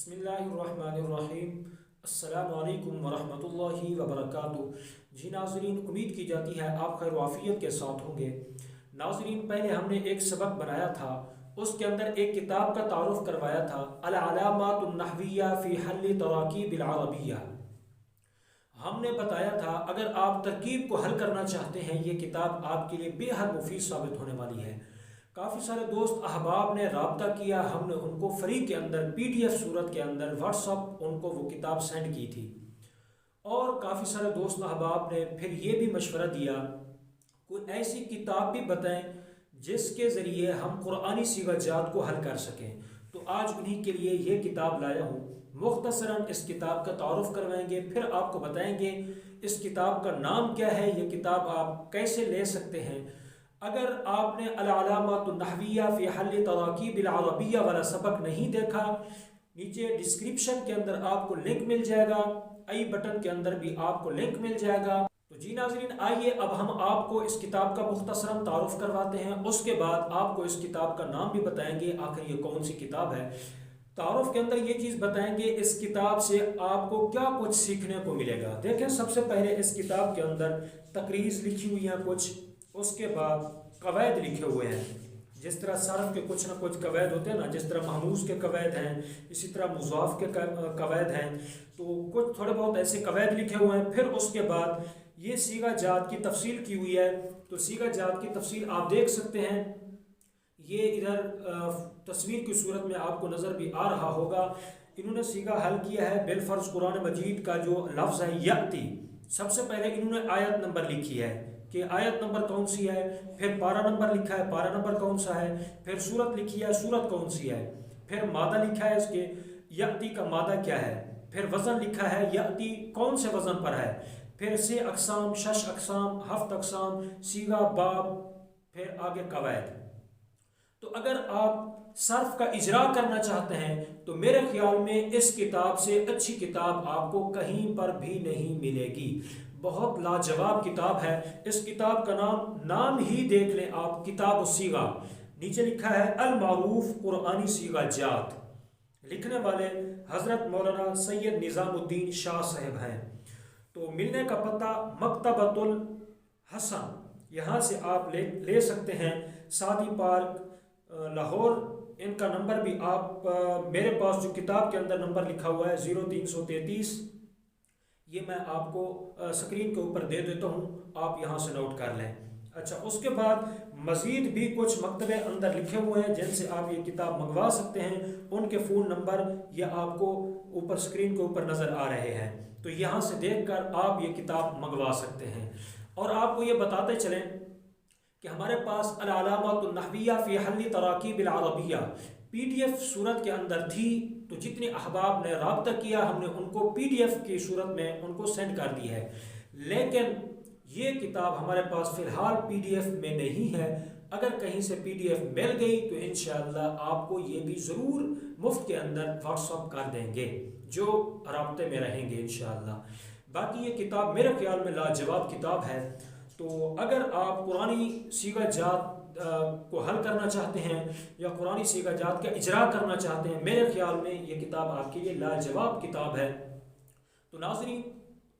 بسم اللہ الرحمن الرحیم۔ السلام علیکم ورحمۃ اللہ وبرکاتہ۔ جی ناظرین، امید کی جاتی ہے آپ خیر و عافیت کے ساتھ ہوں گے۔ ناظرین، پہلے ہم نے ایک سبق بنایا تھا، اس کے اندر ایک کتاب کا تعارف کروایا تھا، العلامات النحویہ فی حل تراکیب العربیہ۔ ہم نے بتایا تھا اگر آپ ترکیب کو حل کرنا چاہتے ہیں یہ کتاب آپ کے لیے بے حد مفید ثابت ہونے والی ہے۔ کافی سارے دوست احباب نے رابطہ کیا، ہم نے ان کو فری کے اندر PDF صورت کے اندر واٹس اپ ان کو وہ کتاب سینڈ کی تھی، اور کافی سارے دوست احباب نے پھر یہ بھی مشورہ دیا کوئی ایسی کتاب بھی بتائیں جس کے ذریعے ہم قرآنی صیغہ جات کو حل کر سکیں۔ تو آج انہی کے لیے یہ کتاب لایا ہوں۔ مختصراً اس کتاب کا تعارف کروائیں گے، پھر آپ کو بتائیں گے اس کتاب کا نام کیا ہے، یہ کتاب آپ کیسے لے سکتے ہیں۔ اگر آپ نے العلامات النحویہ فی حل تراکیب العربیہ والا سبق نہیں دیکھا، نیچے ڈسکرپشن کے اندر آپ کو لنک مل جائے گا، آئی بٹن کے اندر بھی آپ کو لنک مل جائے گا۔ تو جی ناظرین، آئیے اب ہم آپ کو اس کتاب کا مختصراً تعارف کرواتے ہیں، اس کے بعد آپ کو اس کتاب کا نام بھی بتائیں گے آخر یہ کون سی کتاب ہے۔ تعارف کے اندر یہ چیز بتائیں گے اس کتاب سے آپ کو کیا کچھ سیکھنے کو ملے گا۔ دیکھیں، سب سے پہلے اس کتاب کے اندر تقریض لکھی ہوئی ہیں کچھ، اس کے بعد قواعد لکھے ہوئے ہیں، جس طرح صرف کے کچھ نہ کچھ قواعد ہوتے ہیں نا، جس طرح محموز کے قواعد ہیں، اسی طرح مضاف کے قواعد ہیں، تو کچھ تھوڑے بہت ایسے قواعد لکھے ہوئے ہیں۔ پھر اس کے بعد یہ صیغہ جات کی تفصیل کی ہوئی ہے، تو صیغہ جات کی تفصیل آپ دیکھ سکتے ہیں، یہ ادھر تصویر کی صورت میں آپ کو نظر بھی آ رہا ہوگا۔ انہوں نے صیغہ حل کیا ہے بالفرض قرآن مجید کا جو لفظ ہے یأتی، سب سے پہلے انہوں نے آیت نمبر لکھی ہے کہ آیت نمبر کون سی ہے، پھر پارہ نمبر لکھا ہے، پارہ نمبر کون سا ہے، پھر سورت لکھی ہے، سورت کون سی ہے، پھر مادہ لکھا ہے اس کے یأتی کا مادہ کیا ہے، پھر وزن لکھا ہے یأتی کون سے وزن پر ہے، پھر سے اقسام، شش اقسام، ہفت اقسام، صیغہ، باب، پھر آگے قواعد۔ تو اگر آپ صرف کا اجرا کرنا چاہتے ہیں تو میرے خیال میں اس کتاب سے اچھی کتاب آپ کو کہیں پر بھی نہیں ملے گی۔ بہت لاجواب کتاب ہے۔ اس کتاب کا نام ہی دیکھ لیں آپ، کتاب الصیغہ، نیچے لکھا ہے المعروف قرآنی صیغہ جات، لکھنے والے حضرت مولانا سید نظام الدین شاہ صاحب ہیں۔ تو ملنے کا پتہ مکتبۃ الحسن، یہاں سے آپ لے سکتے ہیں، سعدی پارک لاہور۔ ان کا نمبر بھی آپ میرے پاس جو کتاب کے اندر نمبر لکھا ہوا ہے 0333، یہ میں آپ کو سکرین کے اوپر دے دیتا ہوں، آپ یہاں سے نوٹ کر لیں۔ اچھا، اس کے بعد مزید بھی کچھ مکتبے اندر لکھے ہوئے ہیں جن سے آپ یہ کتاب منگوا سکتے ہیں، ان کے فون نمبر یہ آپ کو اوپر سکرین کے اوپر نظر آ رہے ہیں، تو یہاں سے دیکھ کر آپ یہ کتاب منگوا سکتے ہیں۔ اور آپ کو یہ بتاتے چلیں کہ ہمارے پاس العلامات النحویہ فی حل تراکیب العربیہ PDF صورت کے اندر تھی، تو جتنے احباب نے رابطہ کیا ہم نے ان کو PDF کی صورت میں ان کو سینڈ کر دی ہے، لیکن یہ کتاب ہمارے پاس فی الحال PDF میں نہیں ہے۔ اگر کہیں سے PDF مل گئی تو انشاءاللہ آپ کو یہ بھی ضرور مفت کے اندر واٹس اپ کر دیں گے، جو رابطے میں رہیں گے انشاءاللہ۔ باقی یہ کتاب میرے خیال میں لاجواب کتاب ہے۔ تو اگر آپ قرآنی صیغہ جات کو حل کرنا چاہتے ہیں یا قرآنی صیغہ جات کا اجرا کرنا چاہتے ہیں، میرے خیال میں یہ کتاب آپ کے لیے لاجواب کتاب ہے۔ تو ناظرین،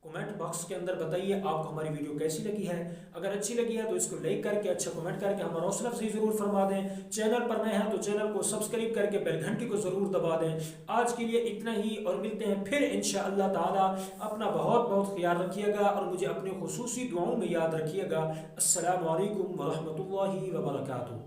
کومنٹ باکس کے اندر بتائیے آپ کو ہماری ویڈیو کیسی لگی ہے۔ اگر اچھی لگی ہے تو اس کو لائک کر کے اچھا کومنٹ کر کے ہمارا حوصلہ افزائی ضرور فرما دیں۔ چینل پر نئے ہیں تو چینل کو سبسکرائب کر کے بیل گھنٹی کو ضرور دبا دیں۔ آج کے لیے اتنا ہی، اور ملتے ہیں پھر انشاءاللہ تعالی۔ اپنا بہت بہت خیال رکھیے گا اور مجھے اپنے خصوصی دعاؤں میں یاد رکھیے گا۔ السلام علیکم ورحمۃ اللہ وبرکاتہ۔